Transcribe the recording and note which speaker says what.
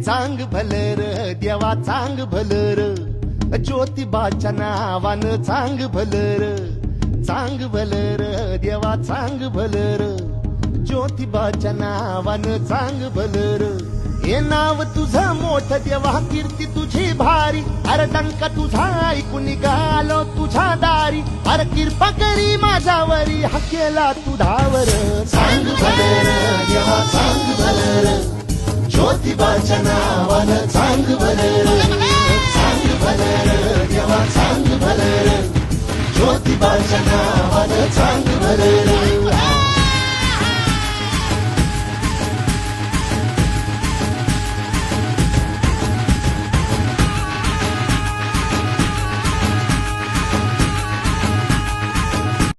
Speaker 1: चांग भलर देवा चांग भलर ज्योतिबाच्या नावानं चांग भलर देवा चांग भलर ज्योतिबाच्या नावानं चांग भलर हे नाव तुझं मोठ देवा कीर्ती तुझी भारी अरे डंका तुझा ऐकून निघालो तुझ्या दारी अरे कृपा करी माझ्यावरी हा केला तू धावर चांग भलर देवा चांग भलर ज्योतिबाच्या नावानं चांग भलर देवा चांग भलर ज्योतिबाच्या नावानं चांग भलर